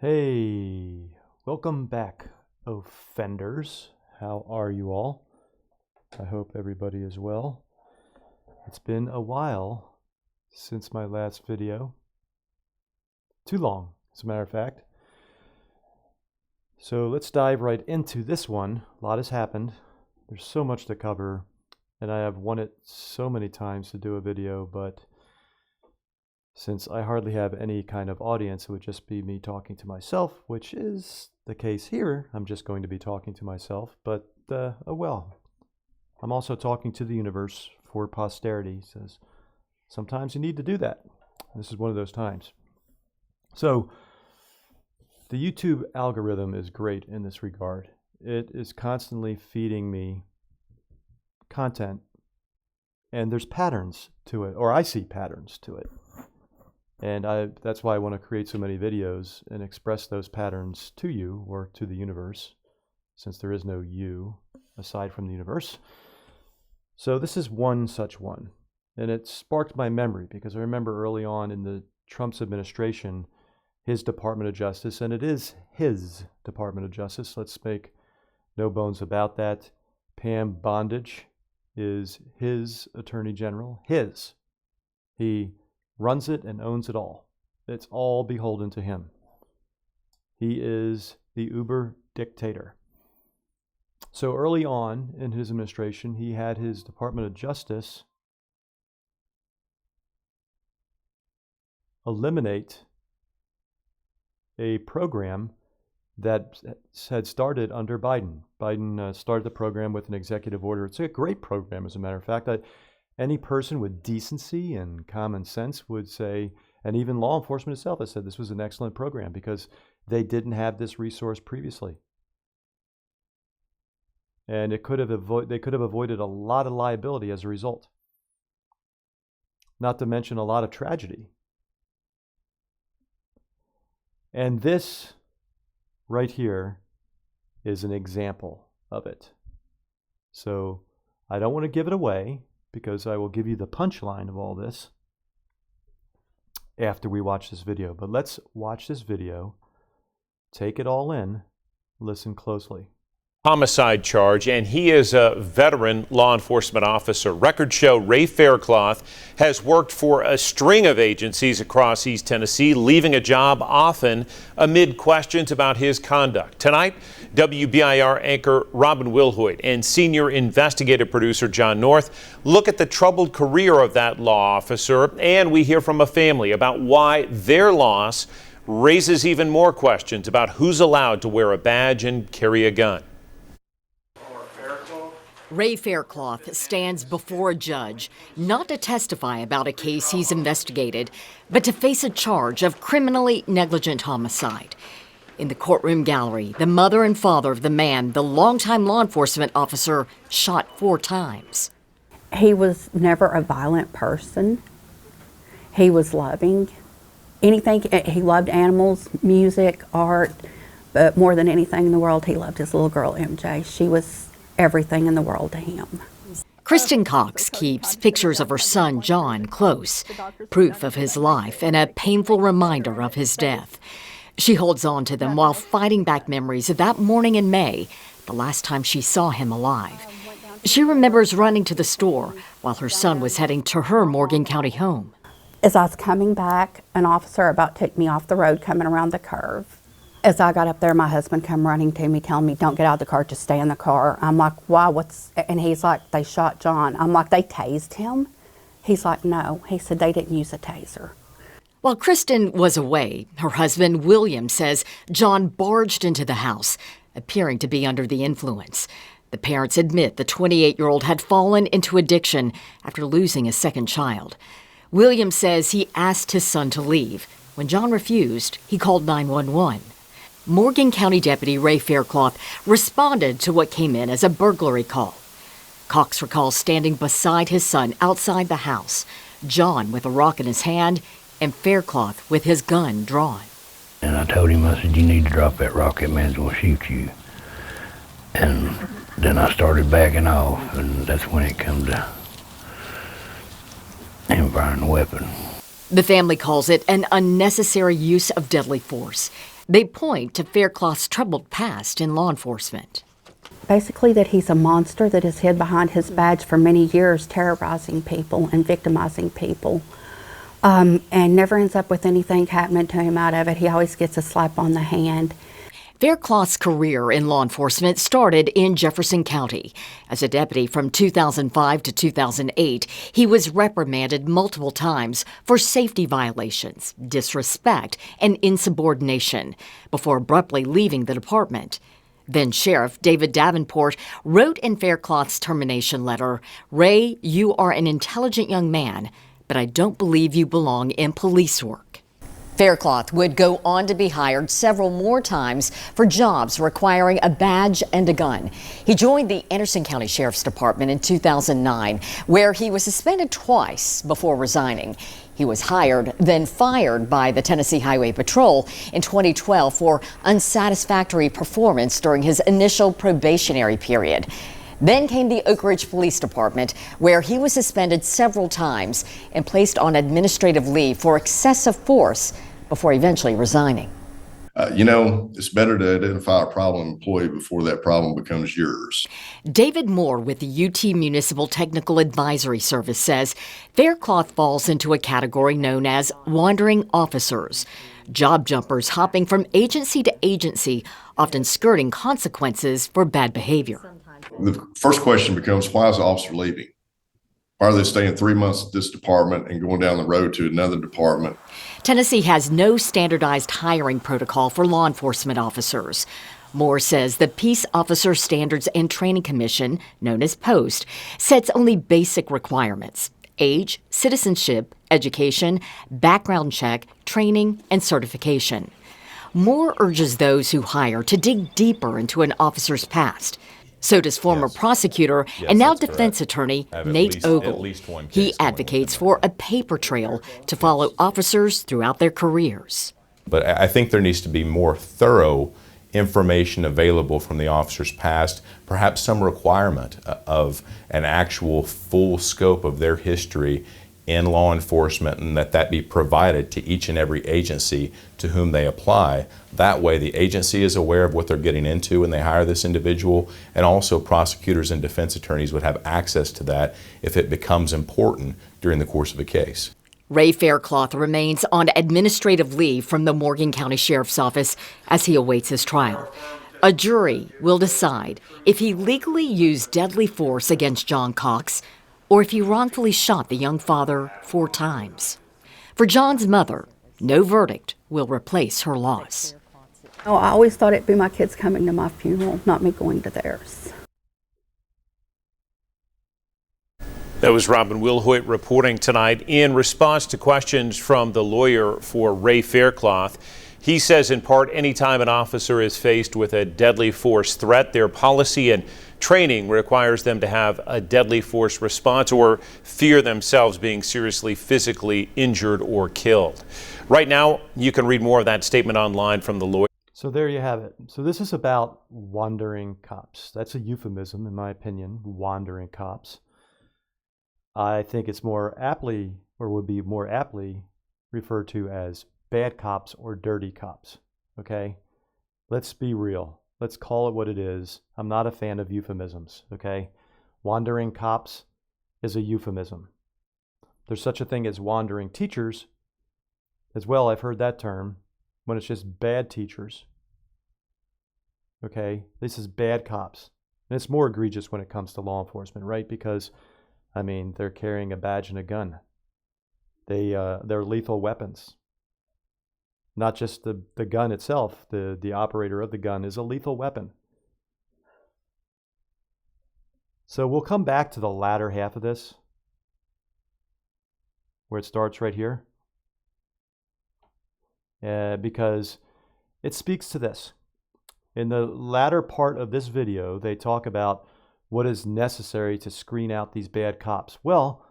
Hey, welcome back, offenders. How are you all? I hope everybody is well. It's been a while since my last video. Too long, as a matter of fact. So let's dive right into this one. A lot has happened. There's so much to cover, and I have wanted so many times to do a video, but since I hardly have any kind of audience, it would just be me talking to myself, which is the case here. I'm just going to be talking to myself, but oh well. I'm also talking to the universe for posterity. Says sometimes you need to do that. This is one of those times. So the YouTube algorithm is great in this regard. It is constantly feeding me content, and there's patterns to it, or I see patterns to it. And that's why I want to create so many videos and express those patterns to you or to the universe, since there is no you aside from the universe. So this is one such one. And it sparked my memory because I remember early on in the Trump's administration, his Department of Justice, and it is his Department of Justice, let's make no bones about that. Pam Bondage is his Attorney General. His. He runs it and owns it all. It's all beholden to him. He is the uber dictator. So early on in his administration, he had his Department of Justice eliminate a program that had started under Biden. Biden started the program with an executive order. It's a great program, as a matter of fact. Any person with decency and common sense would say, and even law enforcement itself has said this was an excellent program because they didn't have this resource previously. And they could have avoided a lot of liability as a result. Not to mention a lot of tragedy. And this right here is an example of it. So I don't want to give it away, because I will give you the punchline of all this after we watch this video. But let's watch this video, take it all in, listen closely. Homicide charge, and he is a veteran law enforcement officer. Records show Ray Faircloth has worked for a string of agencies across East Tennessee, leaving a job often amid questions about his conduct. Tonight, WBIR anchor Robin Wilhoit and senior investigative producer John North look at the troubled career of that law officer, and we hear from a family about why their loss raises even more questions about who's allowed to wear a badge and carry a gun. Ray Faircloth stands before a judge, not to testify about a case he's investigated, but to face a charge of criminally negligent homicide. In the courtroom gallery, the mother and father of the man the longtime law enforcement officer shot 4 times. He was never a violent person. He was loving. He loved animals, music, art, but more than anything in the world, he loved his little girl, MJ. She was everything in the world to him. Kristen Cox keeps pictures of her son, John, close, proof of his life and a painful reminder of his death. She holds on to them while fighting back memories of that morning in May, the last time she saw him alive. She remembers running to the store while her son was heading to her Morgan County home. As I was coming back, an officer about took me off the road coming around the curve. As I got up there, my husband come running to me, telling me, "Don't get out of the car, just stay in the car." I'm like, "Why, and he's like, "They shot John." I'm like, "They tased him?" He's like, "No." He said, "They didn't use a taser." While Kristen was away, her husband, William, says John barged into the house, appearing to be under the influence. The parents admit the 28-year-old had fallen into addiction after losing a second child. William says he asked his son to leave. When John refused, he called 911. Morgan County Deputy Ray Faircloth responded to what came in as a burglary call. Cox recalls standing beside his son outside the house, John with a rock in his hand and Faircloth with his gun drawn. And I told him, I said, "You need to drop that rock, that man's gonna shoot you." And then I started backing off, and that's when it come to him firing the weapon. The family calls it an unnecessary use of deadly force. They point to Faircloth's troubled past in law enforcement. Basically that he's a monster that has hid behind his badge for many years, terrorizing people and victimizing people, and never ends up with anything happening to him out of it. He always gets a slap on the hand. Faircloth's career in law enforcement started in Jefferson County. As a deputy from 2005 to 2008, he was reprimanded multiple times for safety violations, disrespect, and insubordination before abruptly leaving the department. Then Sheriff David Davenport wrote in Faircloth's termination letter, "Ray, you are an intelligent young man, but I don't believe you belong in police work." Faircloth would go on to be hired several more times for jobs requiring a badge and a gun. He joined the Anderson County Sheriff's Department in 2009, where he was suspended twice before resigning. He was hired, then fired by the Tennessee Highway Patrol in 2012 for unsatisfactory performance during his initial probationary period. Then came the Oak Ridge Police Department, where he was suspended several times and placed on administrative leave for excessive force before eventually resigning. It's better to identify a problem employee before that problem becomes yours. David Moore with the UT Municipal Technical Advisory Service says Faircloth falls into a category known as wandering officers, job jumpers hopping from agency to agency, often skirting consequences for bad behavior. The first question becomes, why is the officer leaving? Why are they staying 3 months at this department and going down the road to another department? Tennessee has no standardized hiring protocol for law enforcement officers. Moore says the Peace Officer Standards and Training Commission, known as POST, sets only basic requirements: age, citizenship, education, background check, training, and certification. Moore urges those who hire to dig deeper into an officer's past. So does former prosecutor and now defense attorney Nate Ogle. He advocates for a paper trail to follow officers throughout their careers. But I think there needs to be more thorough information available from the officer's past, perhaps some requirement of an actual full scope of their history in law enforcement, and that be provided to each and every agency to whom they apply. That way the agency is aware of what they're getting into when they hire this individual, and also prosecutors and defense attorneys would have access to that if it becomes important during the course of a case. Ray Faircloth remains on administrative leave from the Morgan County Sheriff's Office as he awaits his trial. A jury will decide if he legally used deadly force against John Cox or if he wrongfully shot the young father 4 times. For John's mother, no verdict will replace her loss. Oh, I always thought it'd be my kids coming to my funeral, not me going to theirs. That was Robin Wilhoit reporting tonight in response to questions from the lawyer for Ray Faircloth. He says in part, anytime an officer is faced with a deadly force threat, their policy and training requires them to have a deadly force response or fear themselves being seriously physically injured or killed. Right now, you can read more of that statement online from the lawyer. So there you have it. So this is about wandering cops. That's a euphemism, in my opinion, wandering cops. I think it's more aptly, or would be more aptly, referred to as bad cops or dirty cops. Okay? Let's be real. Let's call it what it is. I'm not a fan of euphemisms, okay? Wandering cops is a euphemism. There's such a thing as wandering teachers as well. I've heard that term when it's just bad teachers. Okay? This is bad cops. And it's more egregious when it comes to law enforcement, right? Because, I mean, they're carrying a badge and a gun. They're lethal weapons. Not just the gun itself, the operator of the gun is a lethal weapon. So we'll come back to the latter half of this, where it starts right here, because it speaks to this. In the latter part of this video, they talk about what is necessary to screen out these bad cops. Well,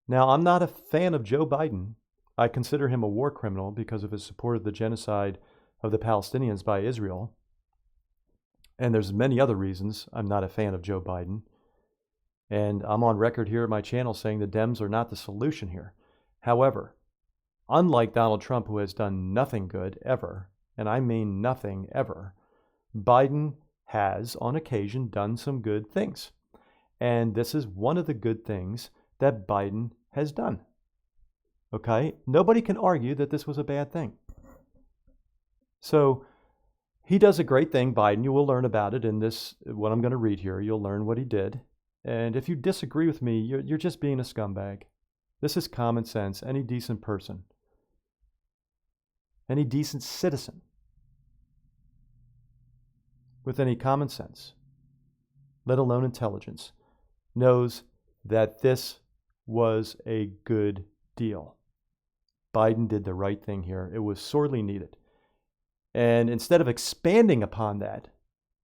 now I'm not a fan of Joe Biden. I consider him a war criminal because of his support of the genocide of the Palestinians by Israel. And there's many other reasons I'm not a fan of Joe Biden. And I'm on record here at my channel saying the Dems are not the solution here. However, unlike Donald Trump, who has done nothing good ever, and I mean nothing ever, Biden has on occasion done some good things. And this is one of the good things that Biden has done. Okay? Nobody can argue that this was a bad thing. So he does a great thing, Biden. You will learn about it in this, what I'm going to read here. You'll learn what he did. And if you disagree with me, you're just being a scumbag. This is common sense. Any decent person, any decent citizen with any common sense, let alone intelligence, knows that this was a good deal. Biden did the right thing here. It was sorely needed. And instead of expanding upon that,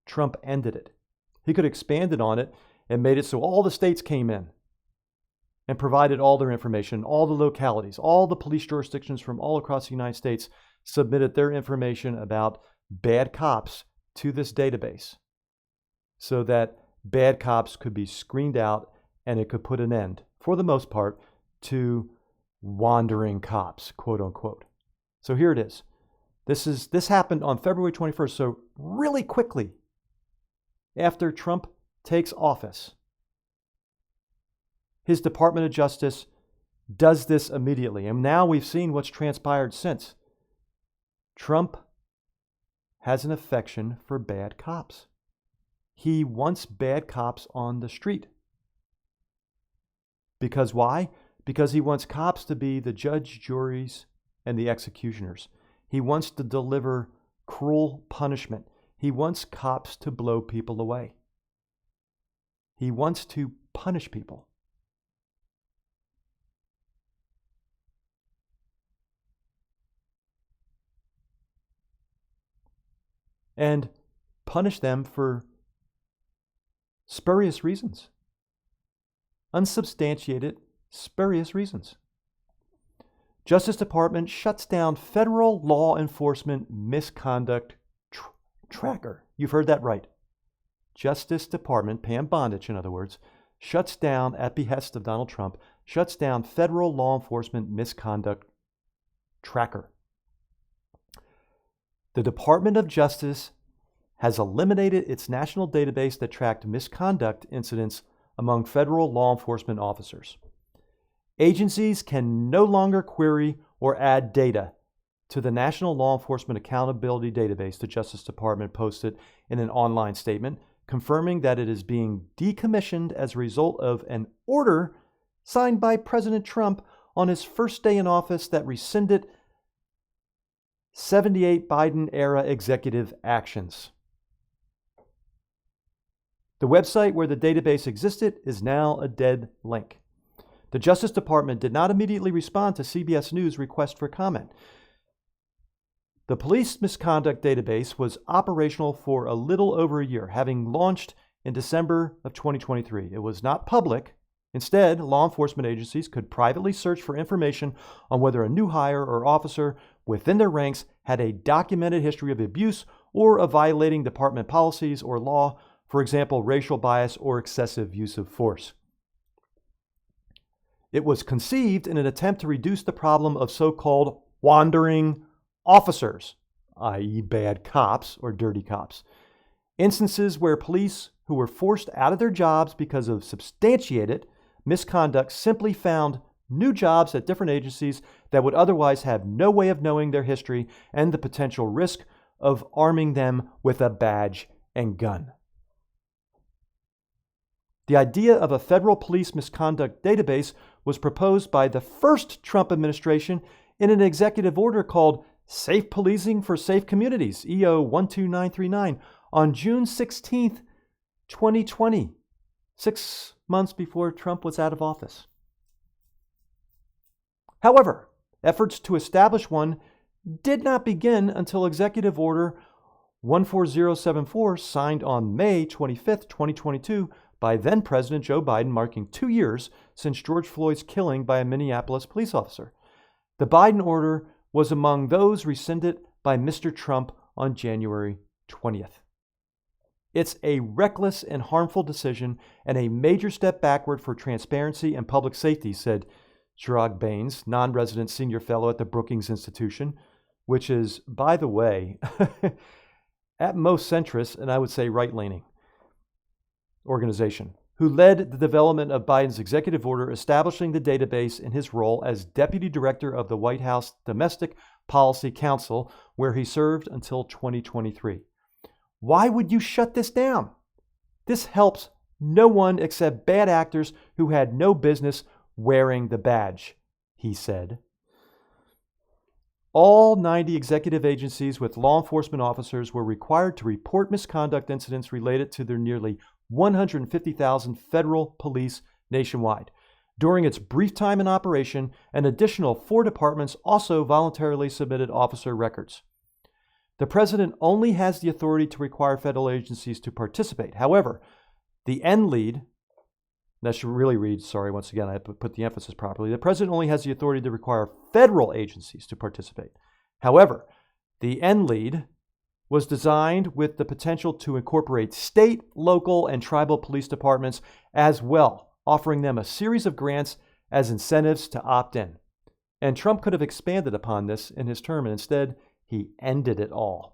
Trump ended it. He could have expanded on it and made it so all the states came in and provided all their information, all the localities, all the police jurisdictions from all across the United States submitted their information about bad cops to this database so that bad cops could be screened out and it could put an end, for the most part, to wandering cops, quote unquote. So here it is. This happened on February 21st, so really quickly after Trump takes office. His Department of Justice does this immediately. And now we've seen what's transpired since. Trump has an affection for bad cops. He wants bad cops on the street. Because why? Because he wants cops to be the judge, juries, and the executioners. He wants to deliver cruel punishment. He wants cops to blow people away. He wants to punish people. And punish them for spurious reasons. Unsubstantiated, spurious reasons. Justice Department shuts down federal law enforcement misconduct tracker. You've heard that right. Justice Department, Pam Bondage in other words, shuts down, at behest of Donald Trump, shuts down federal law enforcement misconduct tracker. The Department of Justice has eliminated its national database that tracked misconduct incidents among federal law enforcement officers. Agencies can no longer query or add data to the National Law Enforcement Accountability Database, the Justice Department posted in an online statement, confirming that it is being decommissioned as a result of an order signed by President Trump on his first day in office that rescinded 78 Biden-era executive actions. The website where the database existed is now a dead link. The Justice Department did not immediately respond to CBS News' request for comment. The police misconduct database was operational for a little over a year, having launched in December of 2023. It was not public. Instead, law enforcement agencies could privately search for information on whether a new hire or officer within their ranks had a documented history of abuse or of violating department policies or law, for example, racial bias or excessive use of force. It was conceived in an attempt to reduce the problem of so-called wandering officers, i.e. bad cops or dirty cops. Instances where police who were forced out of their jobs because of substantiated misconduct simply found new jobs at different agencies that would otherwise have no way of knowing their history and the potential risk of arming them with a badge and gun. The idea of a federal police misconduct database was proposed by the first Trump administration in an executive order called Safe Policing for Safe Communities, EO 12939, on June 16th, 2020, 6 months before Trump was out of office. However, efforts to establish one did not begin until Executive Order 14074, signed on May 25th, 2022, by then-President Joe Biden, marking 2 years since George Floyd's killing by a Minneapolis police officer. The Biden order was among those rescinded by Mr. Trump on January 20th. It's a reckless and harmful decision and a major step backward for transparency and public safety, said Chirag Baines, non-resident senior fellow at the Brookings Institution, which is, by the way, at most centrist, and I would say right-leaning organization, who led the development of Biden's executive order establishing the database in his role as Deputy Director of the White House Domestic Policy Council, where he served until 2023. Why would you shut this down? This helps no one except bad actors who had no business wearing the badge, he said. All 90 executive agencies with law enforcement officers were required to report misconduct incidents related to their nearly 150,000 federal police nationwide. During its brief time in operation, an additional 4 departments also voluntarily submitted officer records. The president only has the authority to require federal agencies to participate. However, the NLEAD, that should really read, sorry, once again, I put the emphasis properly. The president only has the authority to require federal agencies to participate. However, the NLEAD was designed with the potential to incorporate state, local, and tribal police departments as well, offering them a series of grants as incentives to opt in. And Trump could have expanded upon this in his term, and instead, he ended it all.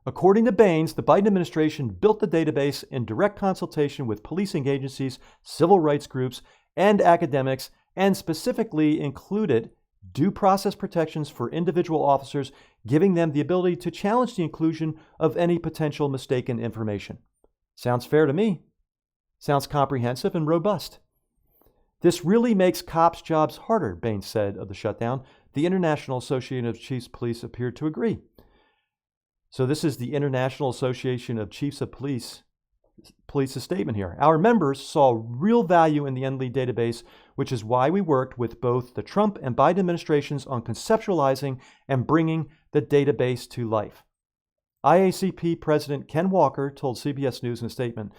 According to Baines, the Biden administration built the database in direct consultation with policing agencies, civil rights groups, and academics, and specifically included due process protections for individual officers, giving them the ability to challenge the inclusion of any potential mistaken information. Sounds fair to me. Sounds comprehensive and robust. This really makes cops' jobs harder, Baines said of the shutdown. The International Association of Chiefs of Police appeared to agree. So this is the International Association of Chiefs of Police's statement here. Our members saw real value in the NLEAD database, which is why we worked with both the Trump and Biden administrations on conceptualizing and bringing the database to life. IACP President Ken Walker told CBS News in a statement,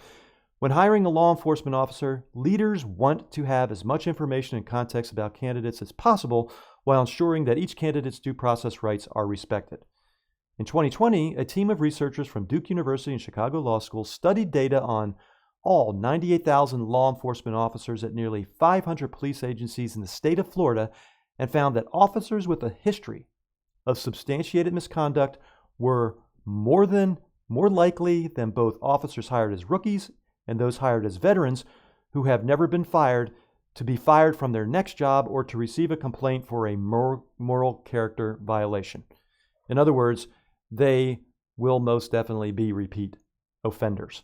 "When hiring a law enforcement officer, leaders want to have as much information and context about candidates as possible while ensuring that each candidate's due process rights are respected." In 2020, a team of researchers from Duke University and Chicago Law School studied data on all 98,000 law enforcement officers at nearly 500 police agencies in the state of Florida and found that officers with a history of substantiated misconduct were more likely than both officers hired as rookies and those hired as veterans who have never been fired to be fired from their next job or to receive a complaint for a moral character violation. In other words, they will most definitely be repeat offenders.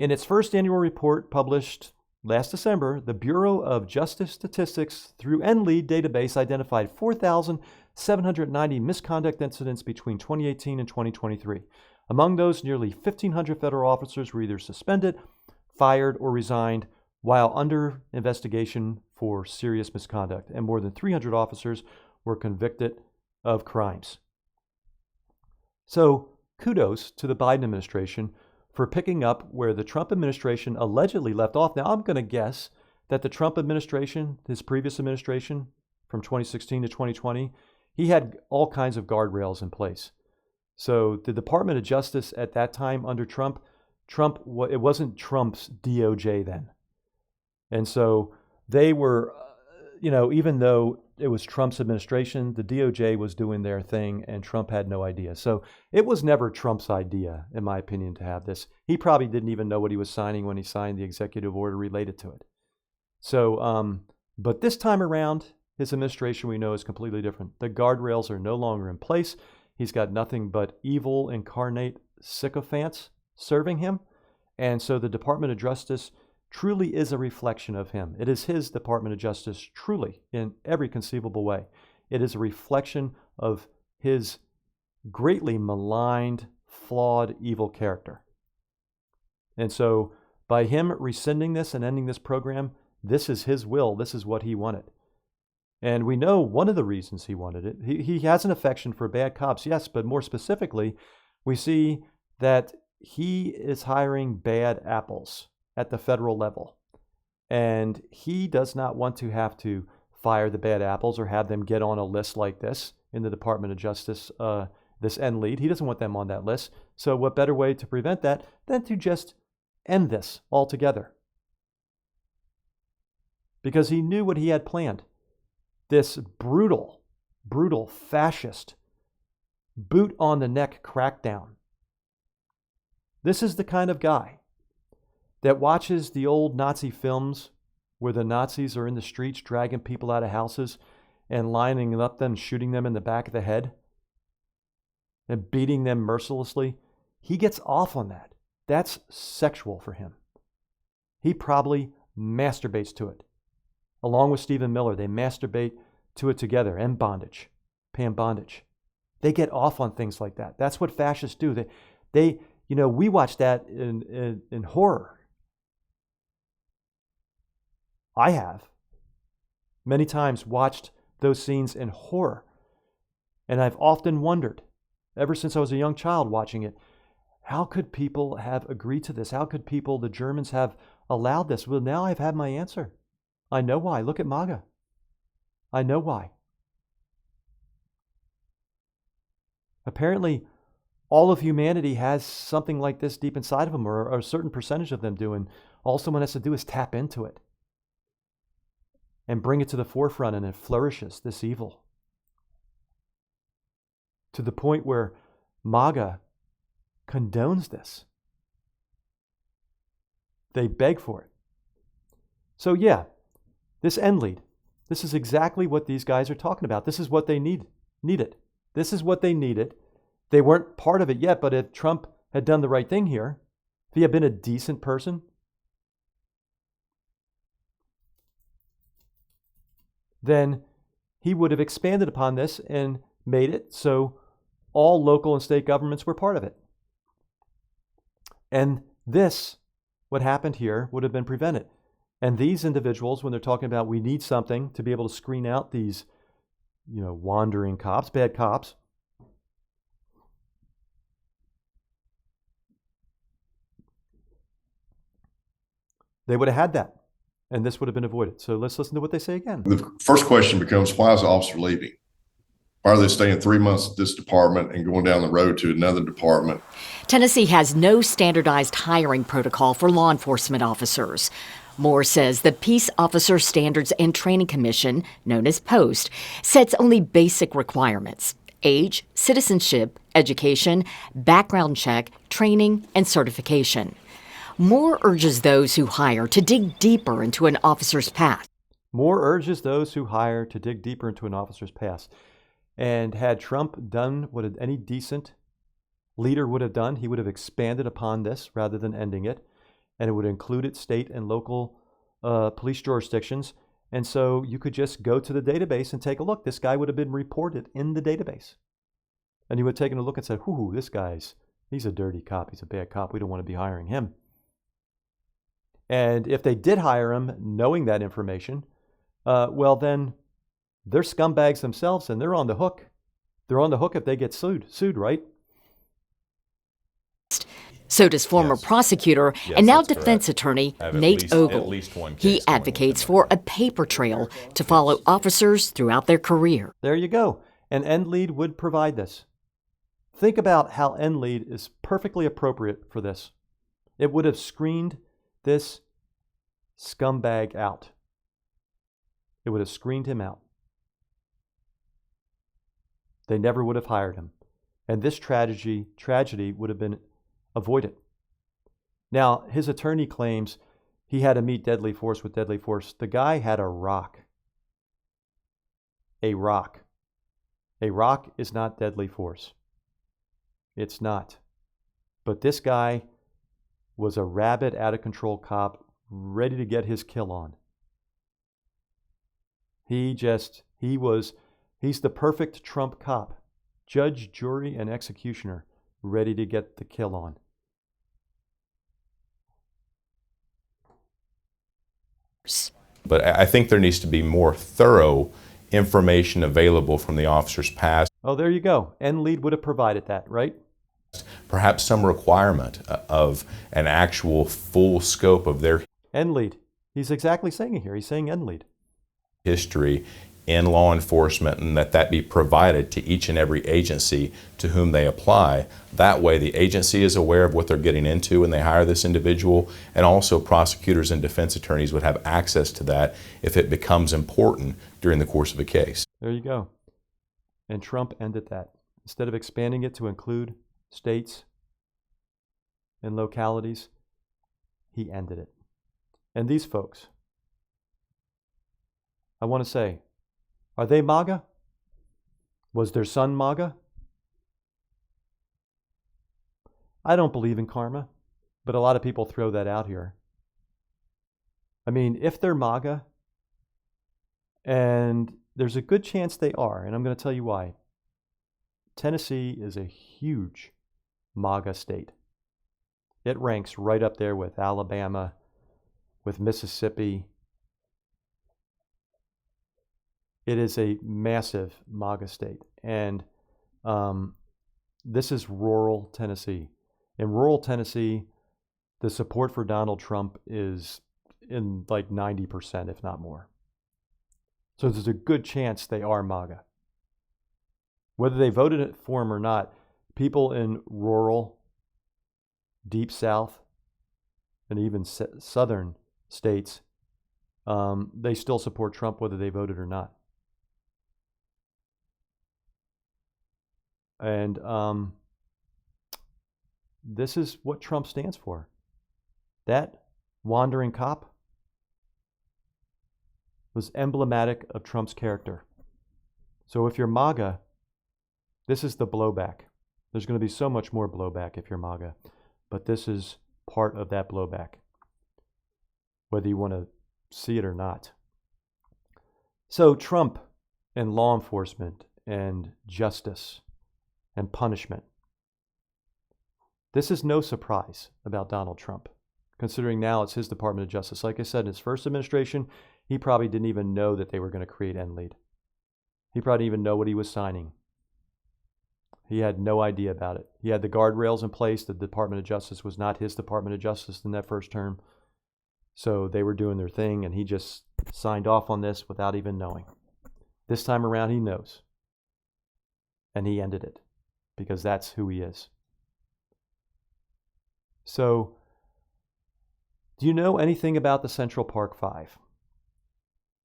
In its first annual report published last December, the Bureau of Justice Statistics through NLEAD database identified 4,790 misconduct incidents between 2018 and 2023. Among those, nearly 1,500 federal officers were either suspended, fired, or resigned while under investigation for serious misconduct, and more than 300 officers were convicted of crimes. So, kudos to the Biden administration for picking up where the Trump administration allegedly left off. Now, I'm going to guess that the Trump administration, his previous administration from 2016 to 2020, he had all kinds of guardrails in place. So the Department of Justice at that time under Trump, it wasn't Trump's DOJ then. And so they were, even though it was Trump's administration, the DOJ was doing their thing and Trump had no idea. So it was never Trump's idea, in my opinion, to have this. He probably didn't even know what he was signing when he signed the executive order related to it. So, but this time around, his administration, we know, is completely different. The guardrails are no longer in place. He's got nothing but evil incarnate sycophants serving him. And so the Department of Justice truly is a reflection of him. It is his Department of Justice, truly, in every conceivable way. It is a reflection of his greatly maligned, flawed, evil character. And so by him rescinding this and ending this program, this is his will. This is what he wanted. And we know one of the reasons he wanted it. He has an affection for bad cops, yes, but more specifically, we see that he is hiring bad apples at the federal level. And he does not want to have to fire the bad apples or have them get on a list like this in the Department of Justice, this NLEAD. He doesn't want them on that list. So what better way to prevent that than to just end this altogether? because he knew what he had planned. This brutal, brutal fascist boot on the neck crackdown. This is the kind of guy that watches the old Nazi films where the Nazis are in the streets dragging people out of houses and lining up them, shooting them in the back of the head and beating them mercilessly. He gets off on that. That's sexual for him. He probably masturbates to it. Along with Stephen Miller, they masturbate to it together. And Bondage, Pam Bondage. They get off on things like that. That's what fascists do. They we watch that in horror. I have many times watched those scenes in horror. And I've often wondered, ever since I was a young child watching it, how could people have agreed to this? How could people, the Germans, have allowed this? Well, now I've had my answer. I know why. Look at MAGA. I know why. Apparently, all of humanity has something like this deep inside of them, or a certain percentage of them do, and all someone has to do is tap into it and bring it to the forefront, and it flourishes, this evil. To the point where MAGA condones this. They beg for it. So yeah, this end lead, this is exactly what these guys are talking about. This is what they needed. This is what they needed. They weren't part of it yet, but if Trump had done the right thing here, if he had been a decent person, then he would have expanded upon this and made it so all local and state governments were part of it. And this, what happened here, would have been prevented. And these individuals, when they're talking about we need something to be able to screen out these, wandering cops, bad cops, they would have had that. And this would have been avoided. So let's listen to what they say again. The first question becomes, why is the officer leaving? Why are they staying 3 months at this department and going down the road to another department? Tennessee has no standardized hiring protocol for law enforcement officers. Moore says the Peace Officer Standards and Training Commission, known as POST, sets only basic requirements: age, citizenship, education, background check, training, and certification. Moore urges those who hire to dig deeper into an officer's past. Moore urges those who hire to dig deeper into an officer's past. And had Trump done what any decent leader would have done, he would have expanded upon this rather than ending it. And it would have included state and local police jurisdictions. And so you could just go to the database and take a look. This guy would have been reported in the database. And you would have taken a look and said, "Whoo, he's a dirty cop. He's a bad cop. We don't want to be hiring him." And if they did hire him knowing that information, well, then they're scumbags themselves and they're on the hook. They're on the hook if they get sued, right? So does former prosecutor and now defense attorney Nate Ogle. He advocates for a paper trail to follow officers throughout their career. There you go. And EndLead would provide this. Think about how EndLead is perfectly appropriate for this. It would have screened this scumbag out. It would have screened him out. They never would have hired him. And this tragedy would have been avoided. Now, his attorney claims he had to meet deadly force with deadly force. The guy had a rock. A rock. A rock is not deadly force. It's not. But this guy was a rabid, out-of-control cop ready to get his kill on. He's the perfect Trump cop. Judge, jury, and executioner ready to get the kill on. But I think there needs to be more thorough information available from the officer's past. Oh, there you go. EndLead would have provided that, right? Perhaps some requirement of an actual full scope of their EndLead. He's exactly saying it here. He's saying EndLead. history in law enforcement, and that be provided to each and every agency to whom they apply. That way the agency is aware of what they're getting into when they hire this individual, and also prosecutors and defense attorneys would have access to that if it becomes important during the course of a case. There you go. And Trump ended that. Instead of expanding it to include states and localities, he ended it. And these folks, I want to say, are they MAGA? Was their son MAGA? I don't believe in karma, but a lot of people throw that out here. I mean, if they're MAGA, and there's a good chance they are, and I'm going to tell you why. Tennessee is a huge MAGA state. It ranks right up there with Alabama, with Mississippi. It is a massive MAGA state. And this is rural Tennessee. In rural Tennessee, the support for Donald Trump is in like 90%, if not more. So there's a good chance they are MAGA. Whether they voted for him or not, people in rural, deep south, and even southern states, they still support Trump whether they voted or not. And this is what Trump stands for. That wandering cop was emblematic of Trump's character. So if you're MAGA, this is the blowback. There's going to be so much more blowback if you're MAGA, but this is part of that blowback, whether you want to see it or not. So Trump and law enforcement and justice and punishment. This is no surprise about Donald Trump, considering now it's his Department of Justice. Like I said, in his first administration, he probably didn't even know that they were going to create NLEAD. He probably didn't even know what he was signing. He had no idea about it. He had the guardrails in place. The Department of Justice was not his Department of Justice in that first term. So they were doing their thing, and he just signed off on this without even knowing. This time around, he knows. And he ended it, because that's who he is. So, do you know anything about the Central Park Five?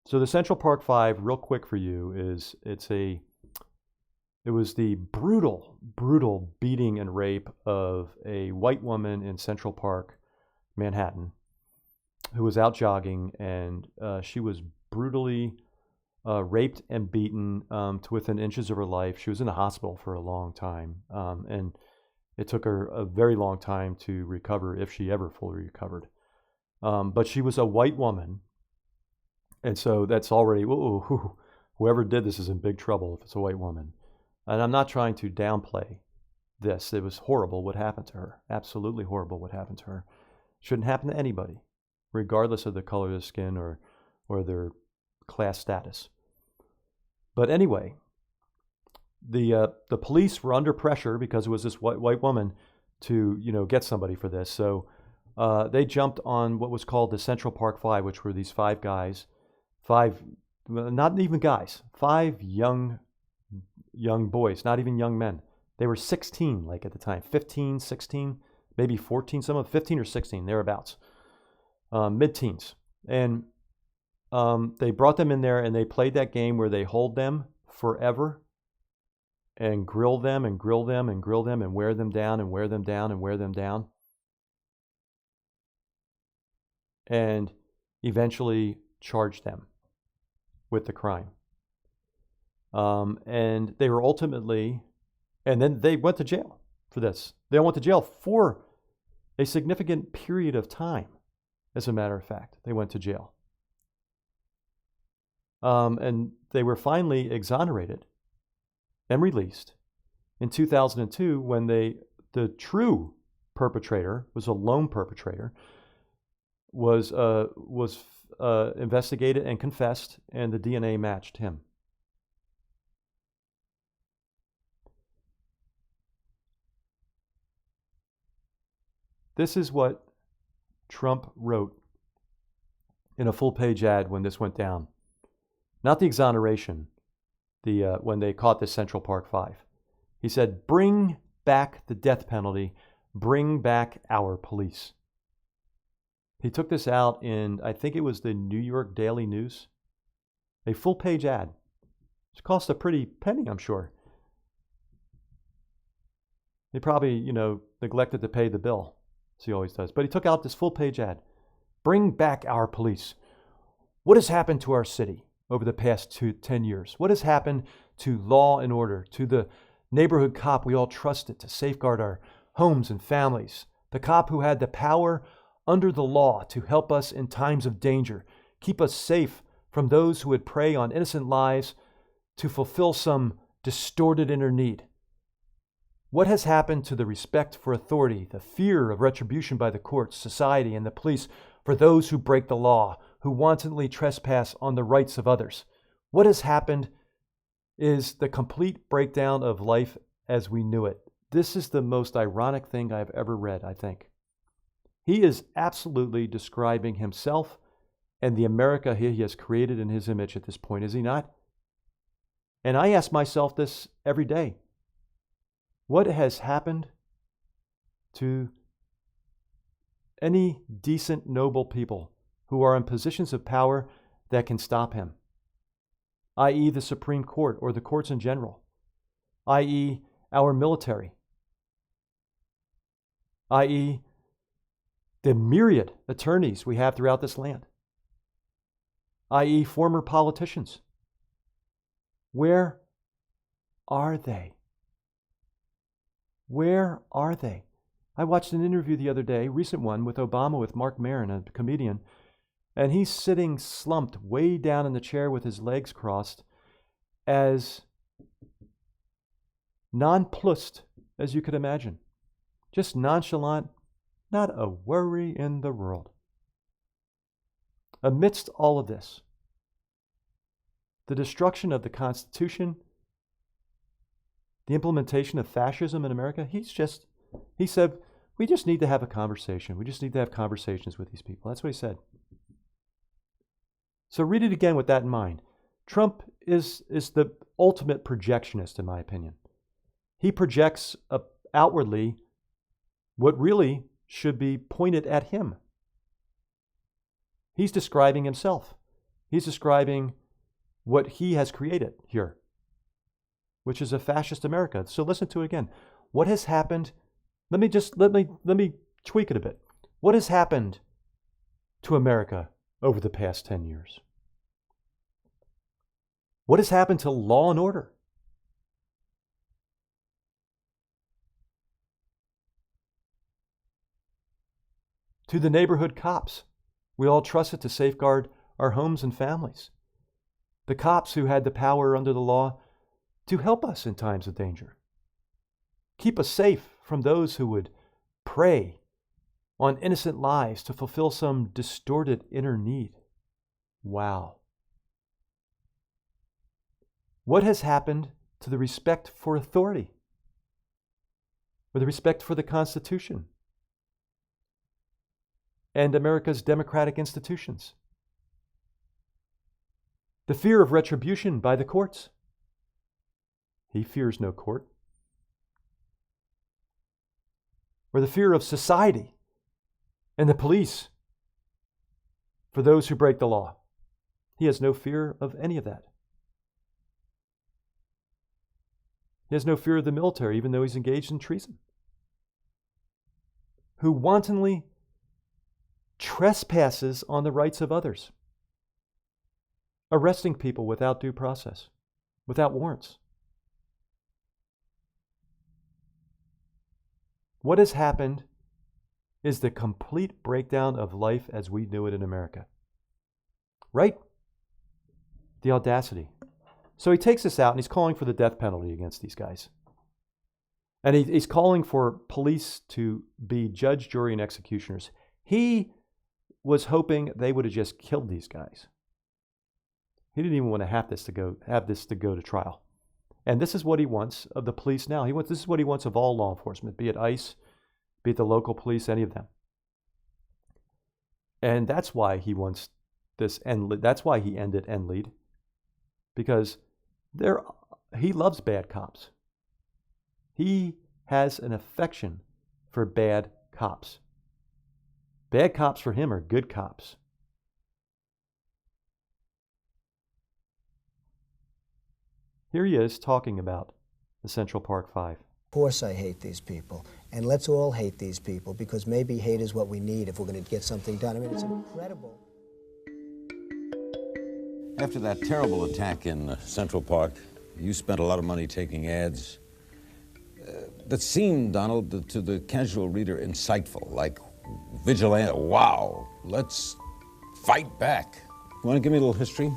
So the Central Park Five, real quick for you, is it was the brutal beating and rape of a white woman in Central Park, Manhattan, who was out jogging, and she was brutally raped and beaten to within inches of her life. She was in the hospital for a long time, and it took her a very long time to recover, if she ever fully recovered. But she was a white woman, and so that's already, whoever did this is in big trouble if it's a white woman. And I'm not trying to downplay this. It was horrible what happened to her. Absolutely horrible what happened to her. Shouldn't happen to anybody, regardless of the color of their skin or their class status. But anyway, the police were under pressure because it was this white woman to get somebody for this. So they jumped on what was called the Central Park Five, which were these five guys, not even guys, five young boys, not even young men. They were 16, like at the time, 15, 16, maybe 14, some of 15 or 16, thereabouts, mid-teens. And they brought them in there and they played that game where they hold them forever and grill them and grill them and grill them and wear them down and wear them down and wear them down. And eventually charge them with the crime. And they were ultimately, and then they went to jail for this. They went to jail for a significant period of time. As a matter of fact, they went to jail. And they were finally exonerated and released in 2002 when the true perpetrator, was a lone perpetrator, was investigated and confessed, and the DNA matched him. This is what Trump wrote in a full-page ad when this went down. not the exoneration, when they caught the Central Park Five. He said, bring back the death penalty, bring back our police. He took this out in, I think it was the New York Daily News, a full-page ad. It cost a pretty penny, I'm sure. He probably, neglected to pay the bill, as he always does. But he took out this full-page ad. Bring back our police. What has happened to our city over the past 10 years? What has happened to law and order, to the neighborhood cop we all trusted to safeguard our homes and families? The cop who had the power under the law to help us in times of danger, keep us safe from those who would prey on innocent lives to fulfill some distorted inner need. What has happened to the respect for authority, the fear of retribution by the courts, society, and the police for those who break the law, who wantonly trespass on the rights of others? What has happened is the complete breakdown of life as we knew it. This is the most ironic thing I've ever read, I think. He is absolutely describing himself and the America he has created in his image at this point, is he not? And I ask myself this every day. What has happened to any decent, noble people who are in positions of power that can stop him? I.e. the Supreme Court or the courts in general, i.e. our military, i.e. the myriad attorneys we have throughout this land, i.e. former politicians. Where are they? Where are they? I watched an interview the other day, recent one with Obama with Mark Maron, a comedian, and he's sitting slumped way down in the chair with his legs crossed, as nonplussed as you could imagine. Just nonchalant, not a worry in the world. Amidst all of this, the destruction of the Constitution, the implementation of fascism in America, he said, we just need to have a conversation. We just need to have conversations with these people. That's what he said. So read it again with that in mind. Trump is the ultimate projectionist, in my opinion. He projects outwardly what really should be pointed at him. He's describing himself. He's describing what he has created here, which is a fascist America. So listen to it again. What has happened? Let me tweak it a bit. What has happened to America over the past 10 years? What has happened to law and order? To the neighborhood cops we all trusted to safeguard our homes and families. The cops who had the power under the law to help us in times of danger. Keep us safe from those who would prey on innocent lives to fulfill some distorted inner need. Wow. What has happened to the respect for authority? Or the respect for the Constitution? And America's democratic institutions? The fear of retribution by the courts. He fears no court. Or the fear of society and the police for those who break the law. He has no fear of any of that. He has no fear of the military, even though he's engaged in treason. Who wantonly trespasses on the rights of others, arresting people without due process, without warrants. What has happened is the complete breakdown of life as we knew it in America. Right? The audacity. So he takes this out and he's calling for the death penalty against these guys. And he's calling for police to be judge, jury, and executioners. He was hoping they would have just killed these guys. He didn't even want to have this to go to trial. And this is what he wants of the police now. This is what he wants of all law enforcement, be it ICE, be it the local police, any of them. And that's why he wants this end. That's why he ended EndLead. because he loves bad cops. He has an affection for bad cops. Bad cops for him are good cops. Here he is talking about the Central Park Five. Of course I hate these people, and let's all hate these people, because maybe hate is what we need if we're going to get something done. I mean, it's incredible. After that terrible attack in Central Park, you spent a lot of money taking ads that seemed, Donald, to the casual reader insightful, like vigilante, wow, let's fight back. You want to give me a little history?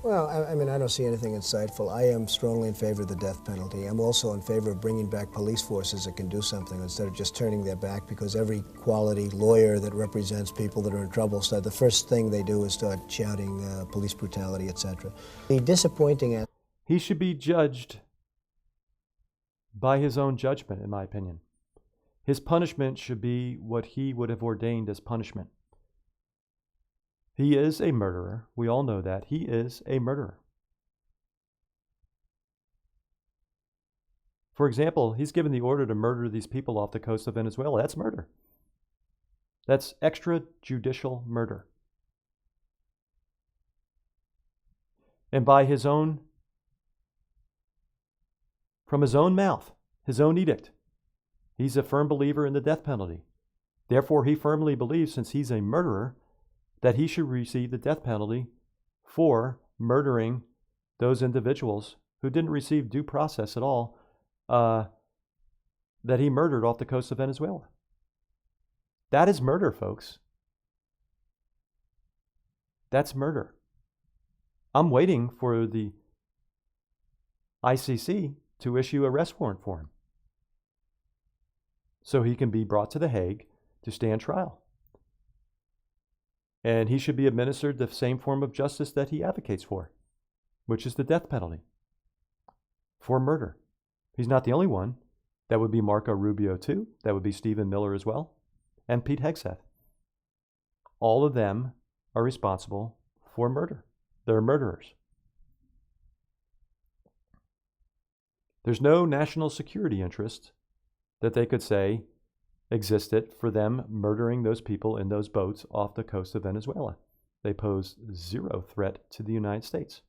Well, I mean, I don't see anything insightful. I am strongly in favor of the death penalty. I'm also in favor of bringing back police forces that can do something instead of just turning their back, because every quality lawyer that represents people that are in trouble, so the first thing they do is start shouting police brutality, etc. The disappointing... He should be judged by his own judgment, in my opinion. His punishment should be what he would have ordained as punishment. He is a murderer. We all know that. He is a murderer. For example, he's given the order to murder these people off the coast of Venezuela. That's murder. That's extrajudicial murder. And by his own, from his own mouth, his own edict, he's a firm believer in the death penalty. Therefore, he firmly believes, since he's a murderer, that he should receive the death penalty for murdering those individuals who didn't receive due process at all, that he murdered off the coast of Venezuela. That is murder, folks. That's murder. I'm waiting for the ICC to issue an arrest warrant for him so he can be brought to The Hague to stand trial. And he should be administered the same form of justice that he advocates for, which is the death penalty for murder. He's not the only one. That would be Marco Rubio too. That would be Stephen Miller as well, and Pete Hegseth. All of them are responsible for murder. They're murderers. There's no national security interest that they could say existed for them murdering those people in those boats off the coast of Venezuela. They pose zero threat to the United States.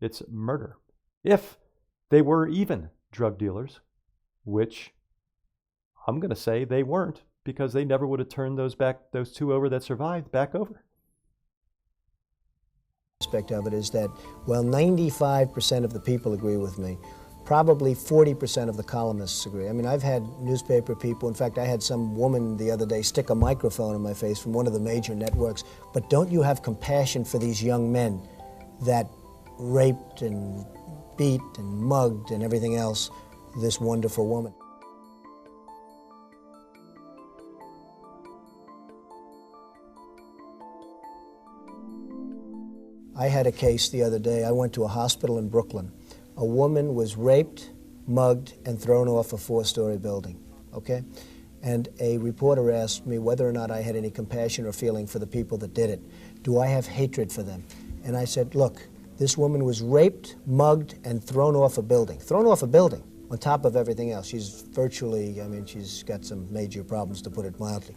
It's murder. If they were even drug dealers, which I'm going to say they weren't, because they never would have turned those two over that survived back over. Aspect of it is that, well, 95% of the people agree with me. Probably 40% of the columnists agree. I mean, I've had newspaper people, in fact, I had some woman the other day stick a microphone in my face from one of the major networks. But don't you have compassion for these young men that raped and beat and mugged and everything else this wonderful woman? I had a case the other day. I went to a hospital in Brooklyn. A woman was raped, mugged, and thrown off a 4-story building, okay? And a reporter asked me whether or not I had any compassion or feeling for the people that did it. Do I have hatred for them? And I said, look, this woman was raped, mugged, and thrown off a building. Thrown off a building, on top of everything else. She's virtually, I mean, she's got some major problems, to put it mildly.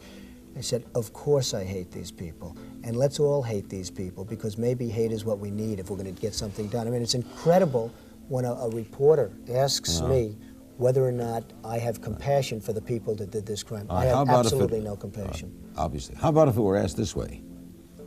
I said, of course I hate these people. And let's all hate these people, because maybe hate is what we need if we're going to get something done. I mean, it's incredible when a reporter asks me whether or not I have compassion for the people that did this crime. I have absolutely no compassion. Obviously. How about if it were asked this way?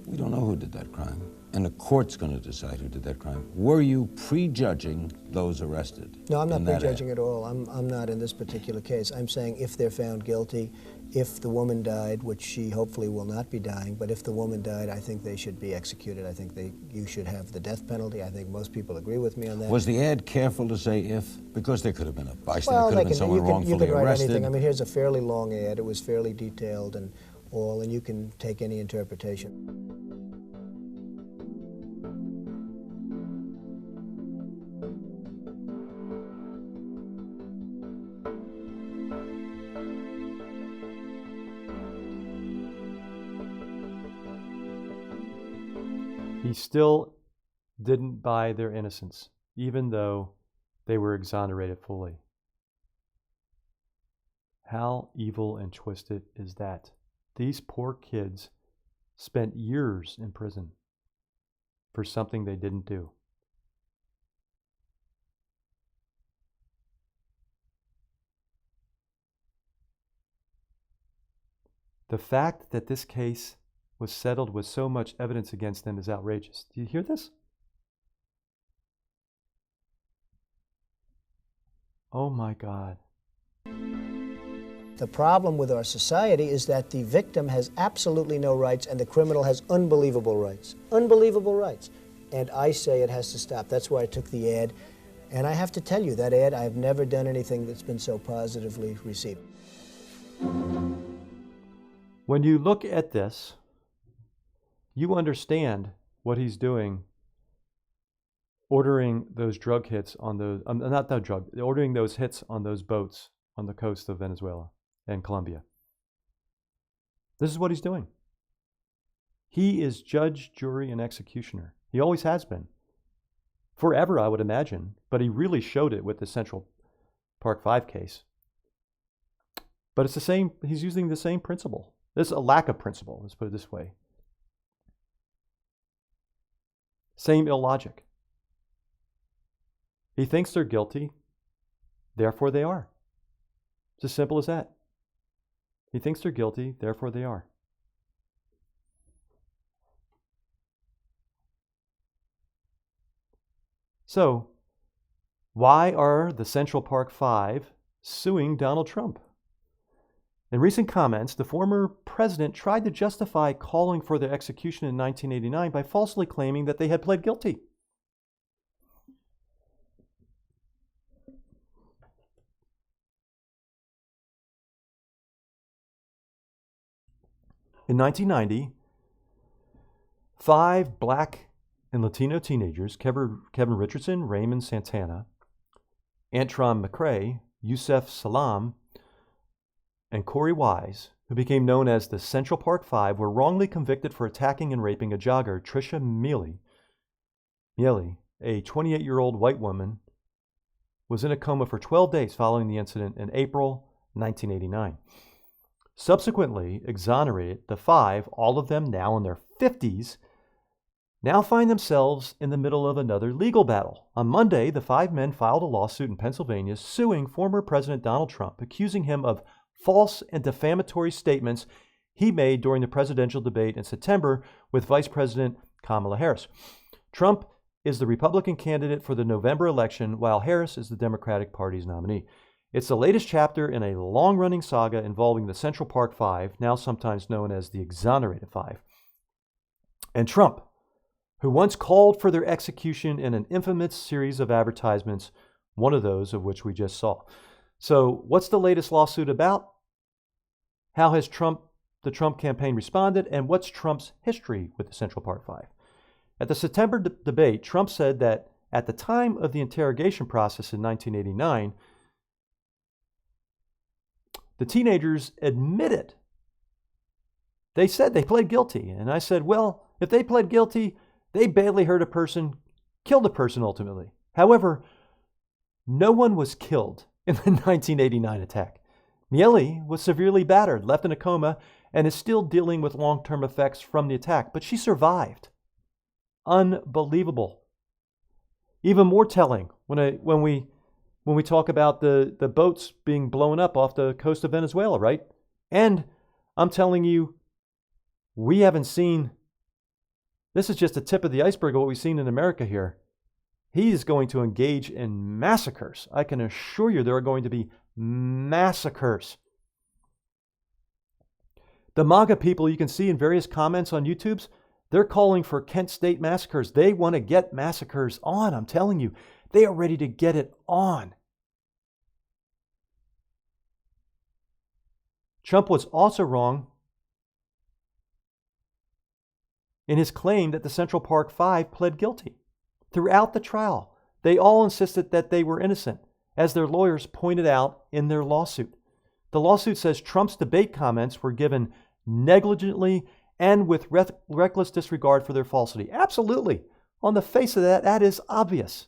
We don't know who did that crime, and the court's going to decide who did that crime. Were you prejudging those arrested? No, I'm not prejudging at all. I'm not in this particular case. I'm saying if they're found guilty, if the woman died, which she hopefully will not be dying, but if the woman died, I think they should be executed. I think you should have the death penalty. I think most people agree with me on that. Was the ad careful to say if? Because there could have been a bystander, well, could have been someone wrongfully you can write arrested. anything. I mean, here's a fairly long ad. It was fairly detailed and all, and you can take any interpretation. he still didn't buy their innocence, even though they were exonerated fully. How evil and twisted is that? These poor kids spent years in prison for something they didn't do. The fact that this case was settled with so much evidence against them is outrageous. Do you hear this? Oh my God. The problem with our society is that the victim has absolutely no rights and the criminal has unbelievable rights. Unbelievable rights. And I say it has to stop. That's why I took the ad. And I have to tell you, that ad, I've never done anything that's been so positively received. When you look at this, you understand what he's doing, ordering those drug hits on those, ordering those hits on those boats on the coast of Venezuela and Colombia. This is what he's doing. He is judge, jury, and executioner. He always has been. Forever, I would imagine, but he really showed it with the Central Park 5 case. But it's the same, he's using the same principle. There's a lack of principle, let's put it this way. Same illogic. He thinks they're guilty, therefore they are. It's as simple as that. He thinks they're guilty, therefore they are. So, why are the Central Park 5 suing Donald Trump? In recent comments, the former president tried to justify calling for their execution in 1989 by falsely claiming that they had pled guilty. In 1990, 5 black and Latino teenagers, Kevin Richardson, Raymond Santana, Antron McCray, Yusef Salaam, and Corey Wise, who became known as the Central Park 5, were wrongly convicted for attacking and raping a jogger, Tricia Miele, a 28-year-old white woman, was in a coma for 12 days following the incident in April 1989. Subsequently exonerated, the 5, all of them now in their 50s, now find themselves in the middle of another legal battle. On Monday, the 5 men filed a lawsuit in Pennsylvania suing former President Donald Trump, accusing him of false and defamatory statements he made during the presidential debate in September with Vice President Kamala Harris. Trump is the Republican candidate for the November election, while Harris is the Democratic Party's nominee. It's the latest chapter in a long-running saga involving the Central Park 5, now sometimes known as the Exonerated 5, and Trump, who once called for their execution in an infamous series of advertisements, one of those of which we just saw. So what's the latest lawsuit about? How has the Trump campaign responded, and what's Trump's history with the Central Park 5? At the September debate, Trump said that at the time of the interrogation process in 1989, the teenagers admitted. They said they pled guilty. And I said, well, if they pled guilty, they badly hurt a person, killed a person ultimately. However, no one was killed in the 1989 attack. Miele was severely battered, left in a coma, and is still dealing with long-term effects from the attack, but she survived. Unbelievable. Even more telling when we talk about the boats being blown up off the coast of Venezuela, right? And I'm telling you, we haven't seen, this is just the tip of the iceberg of what we've seen in America here. He is going to engage in massacres. I can assure you there are going to be massacres. The MAGA people you can see in various comments on YouTube's, they're calling for Kent State massacres. They want to get massacres on. I'm telling you, they are ready to get it on. Trump was also wrong in his claim that the Central Park 5 pled guilty. Throughout the trial, they all insisted that they were innocent, as their lawyers pointed out in their lawsuit. The lawsuit says Trump's debate comments were given negligently and with reckless disregard for their falsity. Absolutely. On the face of that, that is obvious.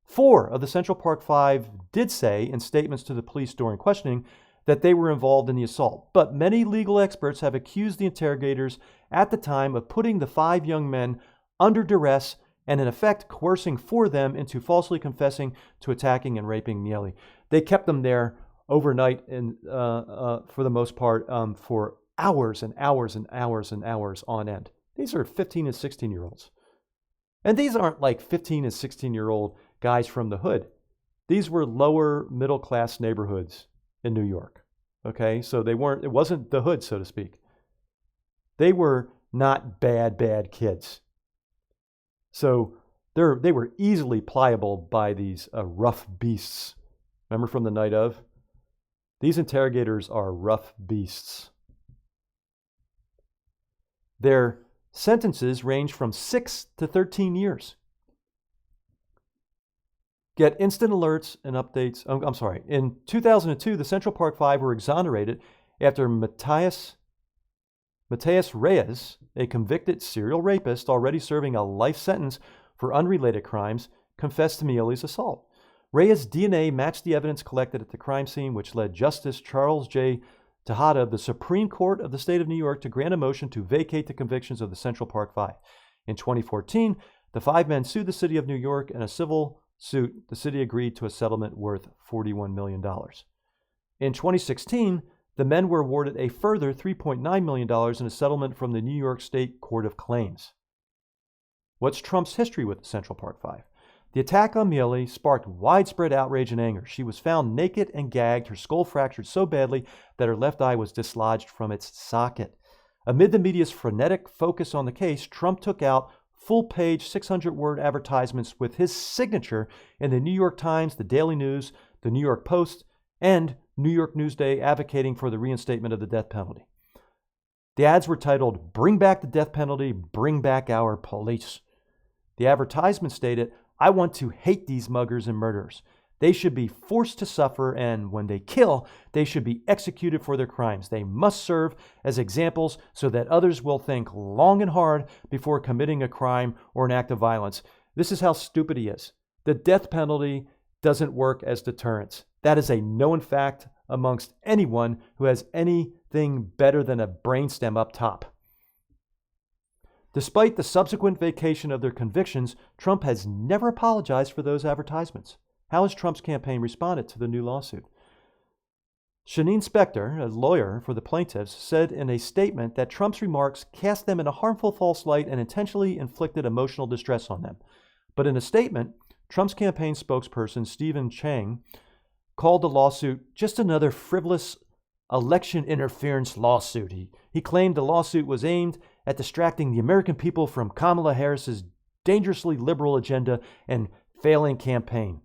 4 of the Central Park 5 did say in statements to the police during questioning that they were involved in the assault, but many legal experts have accused the interrogators at the time of putting the 5 young men under duress and in effect coercing 4 of them into falsely confessing to attacking and raping Miele. They kept them there overnight and for the most part for hours and hours and hours and hours on end. These are 15 and 16-year-olds. And these aren't like 15 and 16-year-old guys from the hood. These were lower middle class neighborhoods in New York. Okay, so it wasn't the hood, so to speak. They were not bad kids. So they were easily pliable by these rough beasts. Remember from the night of? These interrogators are rough beasts. Their sentences range from 6 to 13 years. Get instant alerts and updates. I'm sorry. In 2002, the Central Park 5 were exonerated after Mateus Reyes, a convicted serial rapist already serving a life sentence for unrelated crimes, confessed to Miele's assault. Reyes' DNA matched the evidence collected at the crime scene, which led Justice Charles J. Tejada of the Supreme Court of the State of New York to grant a motion to vacate the convictions of the Central Park 5. In 2014, the 5 men sued the city of New York in a civil suit. The city agreed to a settlement worth $41 million. In 2016, the men were awarded a further $3.9 million in a settlement from the New York State Court of Claims. What's Trump's history with the Central Park 5? The attack on Miele sparked widespread outrage and anger. She was found naked and gagged, her skull fractured so badly that her left eye was dislodged from its socket. Amid the media's frenetic focus on the case, Trump took out full-page, 600-word advertisements with his signature in the New York Times, the Daily News, the New York Post, and New York Newsday advocating for the reinstatement of the death penalty. The ads were titled, "Bring back the death penalty, bring back our police." The advertisement stated, "I want to hate these muggers and murderers. They should be forced to suffer, and when they kill, they should be executed for their crimes. They must serve as examples so that others will think long and hard before committing a crime or an act of violence." This is how stupid he is. The death penalty doesn't work as deterrence. That is a known fact amongst anyone who has anything better than a brainstem up top. Despite the subsequent vacation of their convictions, Trump has never apologized for those advertisements. How has Trump's campaign responded to the new lawsuit? Shanine Specter, a lawyer for the plaintiffs, said in a statement that Trump's remarks cast them in a harmful false light and intentionally inflicted emotional distress on them. But in a statement, Trump's campaign spokesperson, Stephen Chang, called the lawsuit just another frivolous election interference lawsuit. He claimed the lawsuit was aimed at distracting the American people from Kamala Harris's dangerously liberal agenda and failing campaign.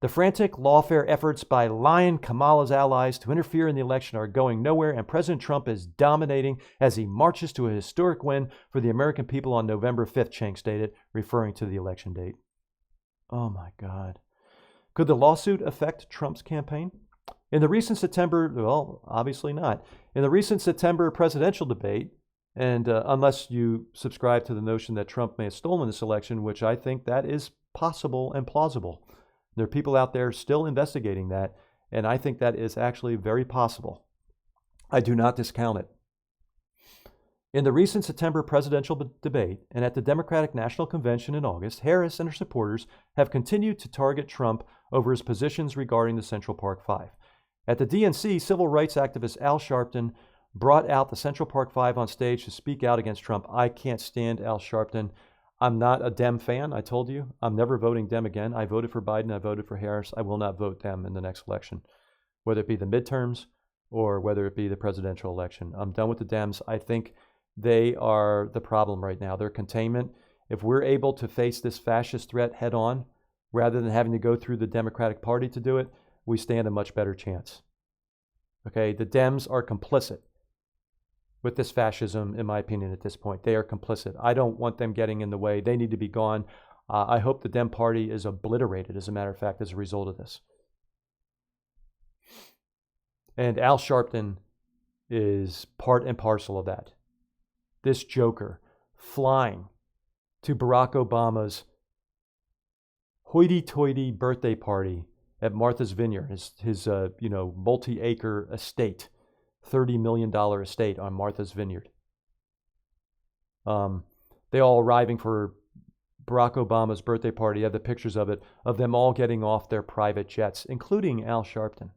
The frantic lawfare efforts by lying Kamala's allies to interfere in the election are going nowhere, and President Trump is dominating as he marches to a historic win for the American people on November 5th, Chang stated, referring to the election date. Oh my God. Could the lawsuit affect Trump's campaign? In the recent September, well, obviously not. In the recent September presidential debate, and unless you subscribe to the notion that Trump may have stolen this election, which I think that is possible and plausible. There are people out there still investigating that, and I think that is actually very possible. I do not discount it. In the recent September presidential debate and at the Democratic National Convention in August, Harris and her supporters have continued to target Trump over his positions regarding the Central Park 5. At the DNC, civil rights activist Al Sharpton brought out the Central Park 5 on stage to speak out against Trump. I can't stand Al Sharpton. I'm not a Dem fan, I told you. I'm never voting Dem again. I voted for Biden, I voted for Harris. I will not vote Dem in the next election, whether it be the midterms or whether it be the presidential election. I'm done with the Dems. I think they are the problem right now. They're containment. If we're able to face this fascist threat head on, rather than having to go through the Democratic Party to do it, we stand a much better chance. Okay, the Dems are complicit with this fascism, in my opinion, at this point. They are complicit. I don't want them getting in the way. They need to be gone. I hope the Dem Party is obliterated, as a matter of fact, as a result of this. And Al Sharpton is part and parcel of that. this joker flying to Barack Obama's hoity-toity birthday party at Martha's Vineyard, his multi-acre estate, $30 million estate on Martha's Vineyard. They all arriving for Barack Obama's birthday party. You have the pictures of it, of them all getting off their private jets, including Al Sharpton.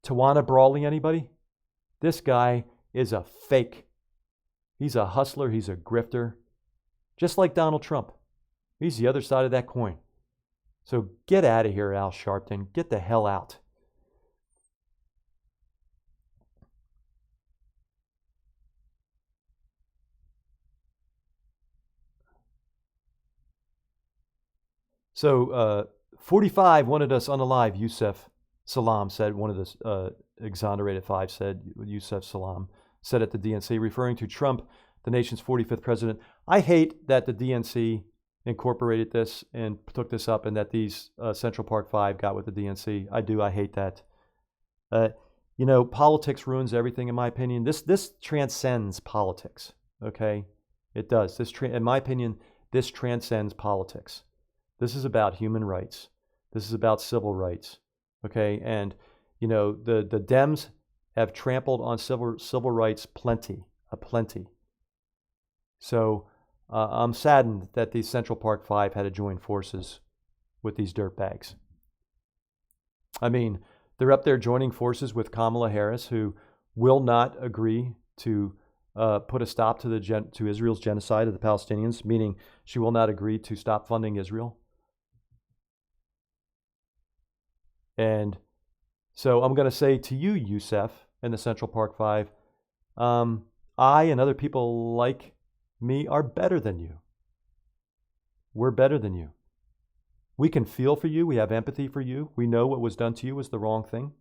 Tawana Brawley, anybody? This guy is a fake. He's a hustler. He's a grifter. Just like Donald Trump. He's the other side of that coin. So get out of here, Al Sharpton. Get the hell out. So 45 wanted us unalive, Yusef Salam said, one of the exonerated 5 said, Yusef Salam said at the DNC, referring to Trump, the nation's 45th president. I hate that the DNC incorporated this and took this up and that these Central Park 5 got with the DNC. I do. I hate that. Politics ruins everything, in my opinion. This transcends politics, okay? It does. In my opinion, this transcends politics. This is about human rights. This is about civil rights, okay? And, the Dems have trampled on civil rights plenty. So I'm saddened that the Central Park 5 had to join forces with these dirtbags. I mean, they're up there joining forces with Kamala Harris, who will not agree to put a stop to Israel's genocide of the Palestinians, meaning she will not agree to stop funding Israel. And so I'm going to say to you, Yusef, and the Central Park 5, I and other people like me are better than you. We're better than you. We can feel for you. We have empathy for you. We know what was done to you was the wrong thing.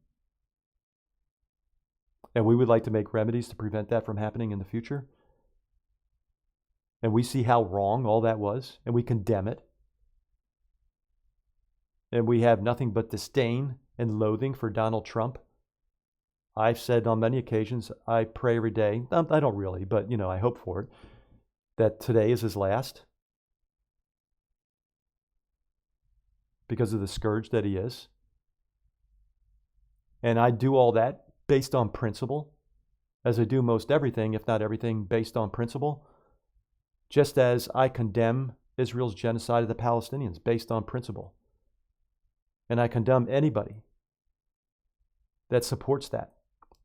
And we would like to make remedies to prevent that from happening in the future. And we see how wrong all that was, and we condemn it. And we have nothing but disdain and loathing for Donald Trump. I've said on many occasions, I pray every day, I don't really, but I hope for it, that today is his last because of the scourge that he is. And I do all that based on principle, as I do most everything, if not everything, based on principle, just as I condemn Israel's genocide of the Palestinians based on principle. And I condemn anybody that supports that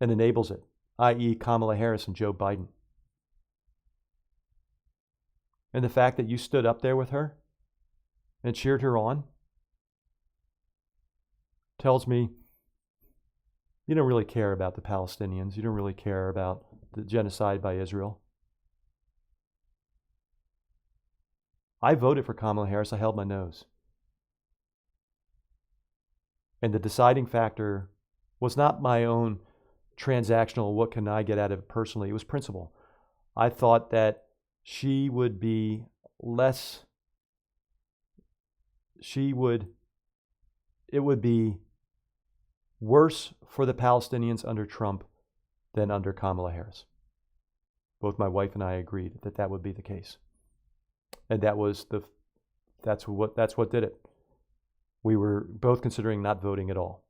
and enables it, i.e. Kamala Harris and Joe Biden. And the fact that you stood up there with her and cheered her on tells me you don't really care about the Palestinians. You don't really care about the genocide by Israel. I voted for Kamala Harris. I held my nose. And the deciding factor was not my own transactional, what can I get out of it personally? It was principle. I thought that she would be less, it would be worse for the Palestinians under Trump than under Kamala Harris. Both my wife and I agreed that that would be the case. And that's what did it. We were both considering not voting at all.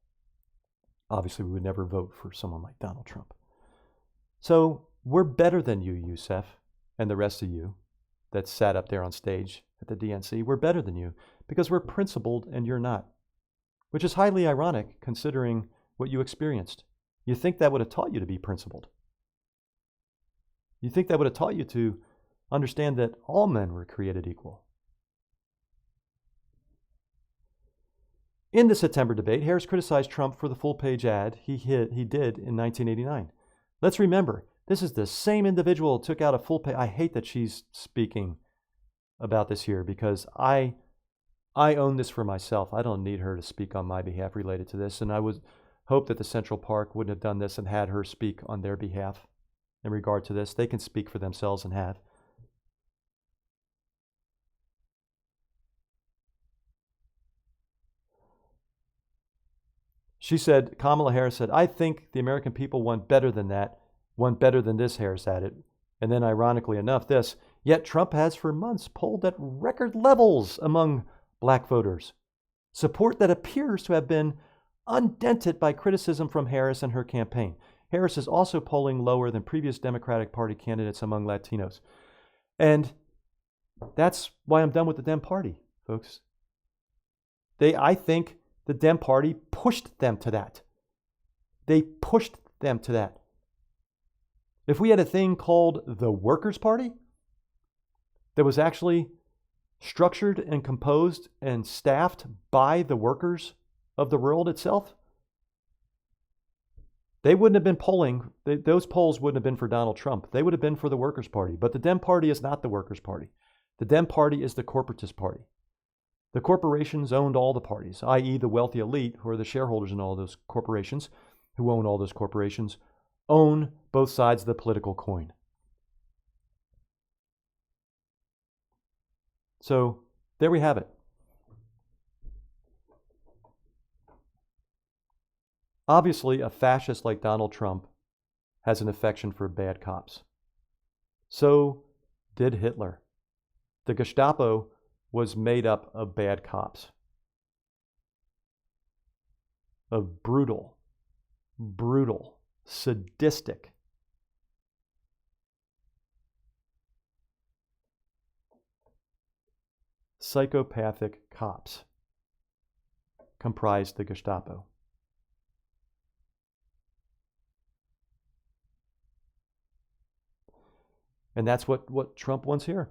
Obviously, we would never vote for someone like Donald Trump. So we're better than you, Yusef, and the rest of you that sat up there on stage at the DNC. We're better than you because we're principled and you're not, which is highly ironic considering what you experienced. You think that would have taught you to be principled. You think that would have taught you to understand that all men were created equal. In the September debate, Harris criticized Trump for the full-page ad he did in 1989. Let's remember, this is the same individual who took out a full-page. I hate that she's speaking about this here because I own this for myself. I don't need her to speak on my behalf related to this, and I would hope that the Central Park wouldn't have done this and had her speak on their behalf in regard to this. They can speak for themselves and have. She said, Kamala Harris said, I think the American people want better than that, want better than this, Harris added. And then, ironically enough, this, yet Trump has for months polled at record levels among black voters. Support that appears to have been undented by criticism from Harris and her campaign. Harris is also polling lower than previous Democratic Party candidates among Latinos. And that's why I'm done with the Dem Party, folks. I think the Dem Party pushed them to that. They pushed them to that. If we had a thing called the Workers' Party that was actually structured and composed and staffed by the workers of the world itself, they wouldn't have been polling, those polls wouldn't have been for Donald Trump. They would have been for the Workers' Party. But the Dem Party is not the Workers' Party. The Dem Party is the corporatist party. The corporations owned all the parties, i.e. the wealthy elite, who are the shareholders in all those corporations, who own all those corporations, own both sides of the political coin. So there we have it. Obviously, a fascist like Donald Trump has an affection for bad cops. So did Hitler. The Gestapo was made up of bad cops, of brutal, sadistic, psychopathic cops comprised the Gestapo. And that's what Trump wants here.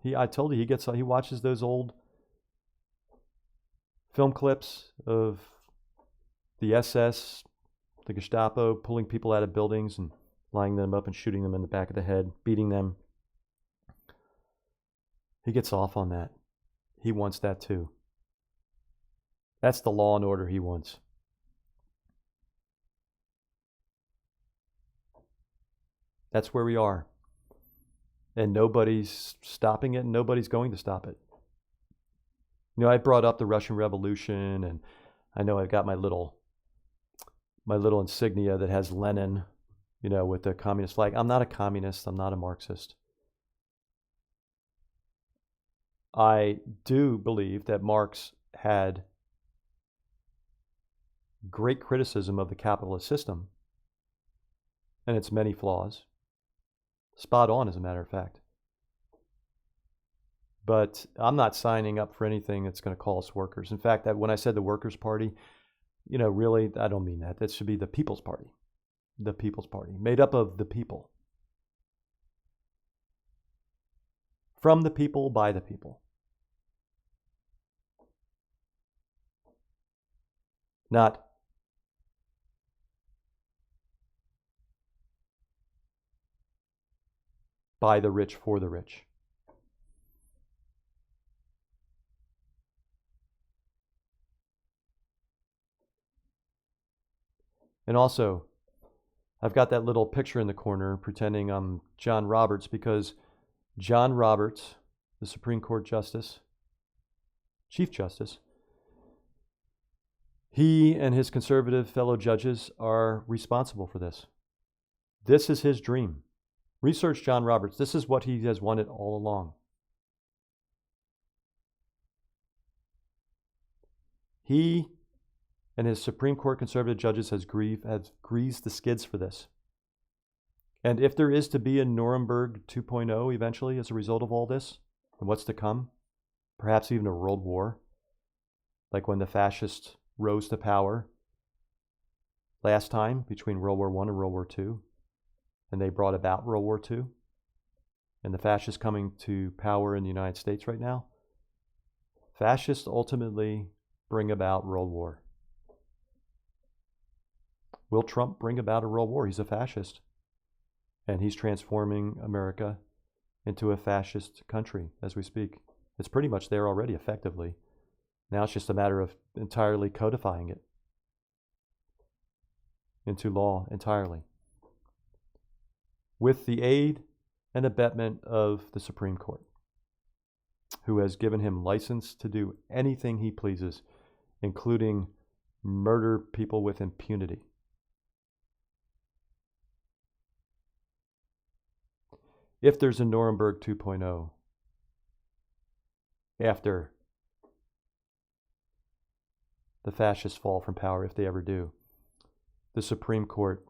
I told you, he watches those old film clips of the SS, the Gestapo, pulling people out of buildings and lining them up and shooting them in the back of the head, beating them. He gets off on that. He wants that too. That's the law and order he wants. That's where we are. And nobody's stopping it, and nobody's going to stop it. You know, I brought up the Russian Revolution, and I know I've got my little insignia that has Lenin, you know, with the communist flag. I'm not a communist. I'm not a Marxist. I do believe that Marx had great criticism of the capitalist system and its many flaws. Spot on, as a matter of fact. But I'm not signing up for anything that's going to call us workers. In fact, when I said the Workers' Party, you know, really, I don't mean that. That should be the People's Party. The People's Party, made up of the people. From the people, by the people. Not by the rich, for the rich. And also, I've got that little picture in the corner pretending I'm John Roberts, because John Roberts, the Supreme Court Justice, Chief Justice, he and his conservative fellow judges are responsible for this. This is his dream. Research John Roberts. This is what he has wanted all along. He and his Supreme Court conservative judges has greased the skids for this. And if there is to be a Nuremberg 2.0 eventually as a result of all this, and what's to come, perhaps even a world war, like when the fascists rose to power last time between World War I and World War II, and they brought about World War II, and the fascists coming to power in the United States right now, fascists ultimately bring about world war. Will Trump bring about a world war? He's a fascist, and he's transforming America into a fascist country as we speak. It's pretty much there already, effectively. Now it's just a matter of entirely codifying it into law entirely, with the aid and abetment of the Supreme Court, who has given him license to do anything he pleases, including murder people with impunity. if there's a Nuremberg 2.0, after the fascists fall from power, if they ever do, the Supreme Court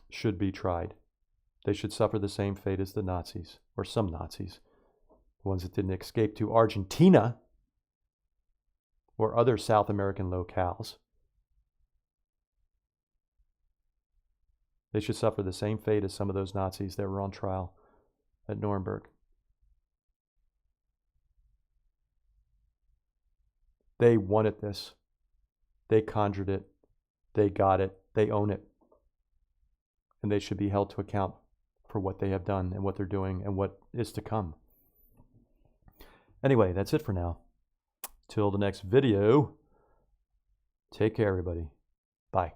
should be tried. They should suffer the same fate as the Nazis, or some Nazis, the ones that didn't escape to Argentina or other South American locales. They should suffer the same fate as some of those Nazis that were on trial at Nuremberg. They wanted this. They conjured it. They got it. They own it. And they should be held to account for what they have done and what they're doing and what is to come. Anyway, that's it for now. Till the next video, take care, everybody. Bye.